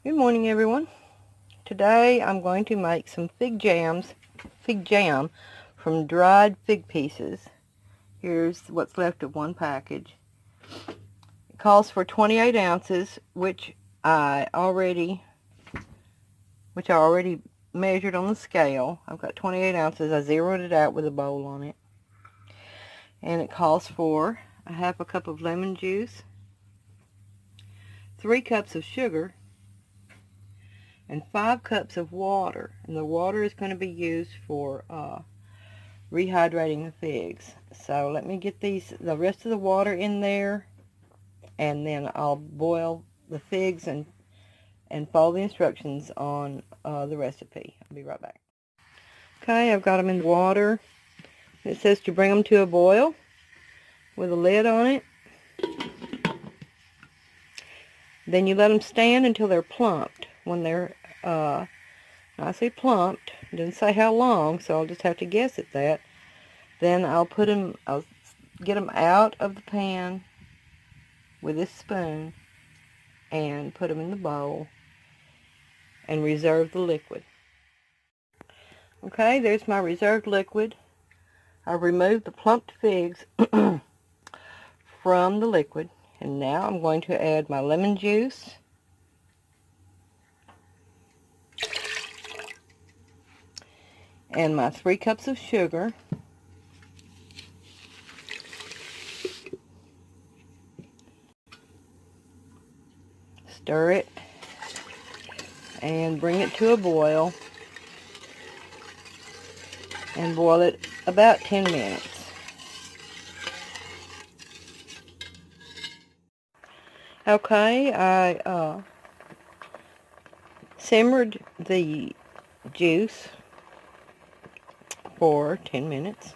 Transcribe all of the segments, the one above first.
Good morning, everyone. Today I'm going to make some fig jam from dried fig pieces. Here's what's left of one package. It calls for 28 ounces, which I already measured on the scale. I've got 28 ounces. I zeroed it out with a bowl on it. And it calls for a half a cup of lemon juice, 3 cups of sugar, and 5 cups of water. And the water is going to be used for rehydrating the figs. So let me get the rest of the water in there, and then I'll boil the figs and follow the instructions on the recipe. I'll be right back. Okay, I've got them in the water. It says to bring them to a boil with a lid on it. Then you let them stand until they're plumped. When they're, I say plumped, it doesn't say how long, so I'll just have to guess at that. Then I'll get them out of the pan with this spoon and put them in the bowl and reserve the liquid. Okay, there's my reserved liquid. I've removed the plumped figs from the liquid, and now I'm going to add my lemon juice, and my 3 cups of sugar, stir it and bring it to a boil, and boil it about 10 minutes. Okay, I simmered the juice for 10 minutes,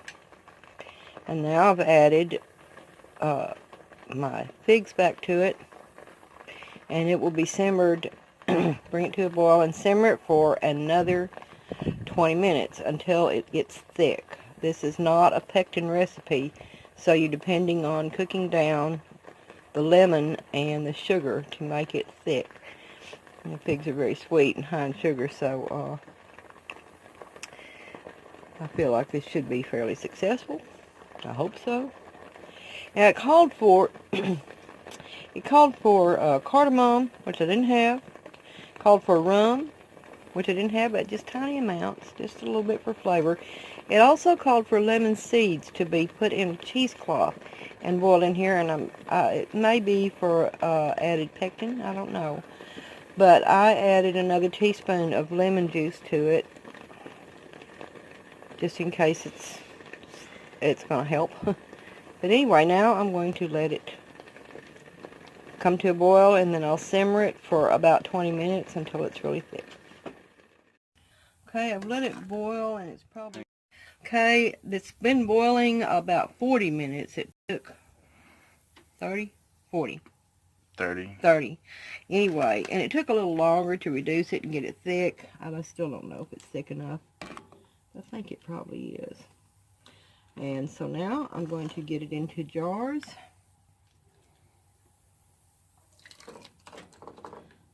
and now I've added my figs back to it, and it will be simmered. Bring it to a boil and simmer it for another 20 minutes until it gets thick. This is not a pectin recipe, so you're depending on cooking down the lemon and the sugar to make it thick. And the figs are very sweet and high in sugar, so I feel like this should be fairly successful. I hope so. Now it called for cardamom, which I didn't have. It called for rum, which I didn't have, but just tiny amounts, just a little bit for flavor. It also called for lemon seeds to be put in a cheesecloth and boiled in here, and it may be for added pectin, I don't know. But I added another teaspoon of lemon juice to it, just in case it's going to help. But anyway, now I'm going to let it come to a boil, and then I'll simmer it for about 20 minutes until it's really thick. Okay, I've let it boil, and it's probably... Okay, it's been boiling about 40 minutes. It took 30? 40. 30. Anyway, and it took a little longer to reduce it and get it thick. I still don't know if it's thick enough. I think it probably is. And so now I'm going to get it into jars.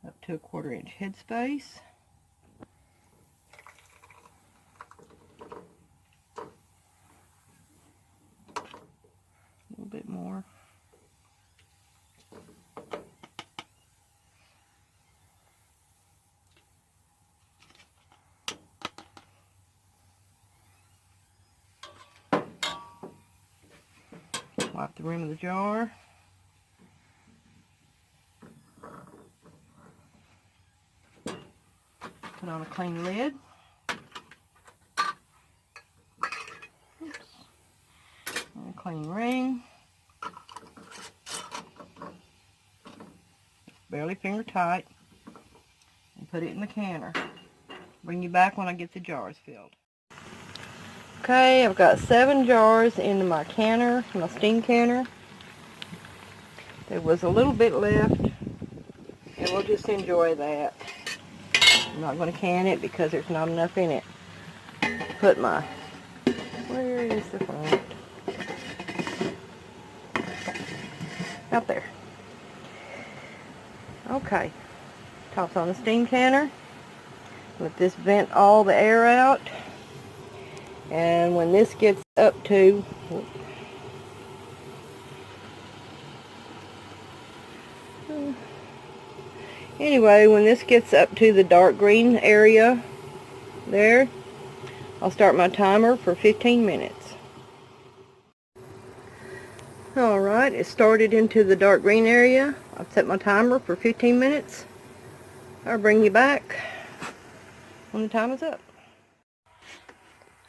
Up to a 1/4 inch headspace. A little bit more. Wipe the rim of the jar. Put on a clean lid. Oops. And a clean ring. Barely finger tight. And put it in the canner. Bring you back when I get the jars filled. Okay, I've got 7 jars in my canner, my steam canner. There was a little bit left, and we'll just enjoy that. I'm not going to can it because there's not enough in it. Put my... Where is the front? Out there. Okay. Top's on the steam canner. Let this vent all the air out. And when this gets up to, anyway, when this gets up to the dark green area there, I'll start my timer for 15 minutes. Alright, it started into the dark green area. I've set my timer for 15 minutes. I'll bring you back when the time is up.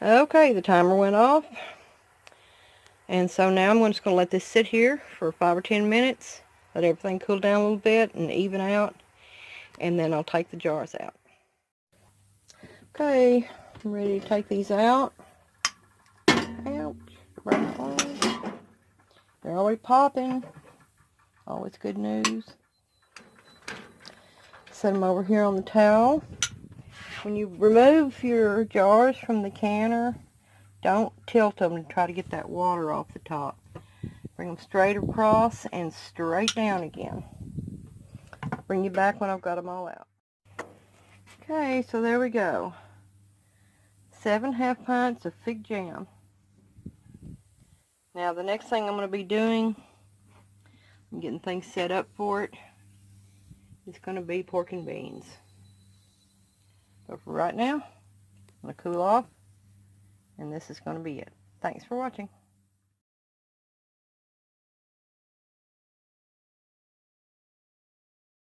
Okay, the timer went off. And so now I'm just going to let this sit here for 5 or 10 minutes. Let everything cool down a little bit and even out. And then I'll take the jars out. Okay, I'm ready to take these out. Ouch. They're already popping. Always good news. Set them over here on the towel. When you remove your jars from the canner, don't tilt them and try to get that water off the top. Bring them straight across and straight down again. Bring you back when I've got them all out. Okay, so there we go. 7 half pints of fig jam. Now the next thing I'm going to be doing, I'm getting things set up for it, is going to be pork and beans. But for right now, I'm going to cool off, and this is going to be it. Thanks for watching.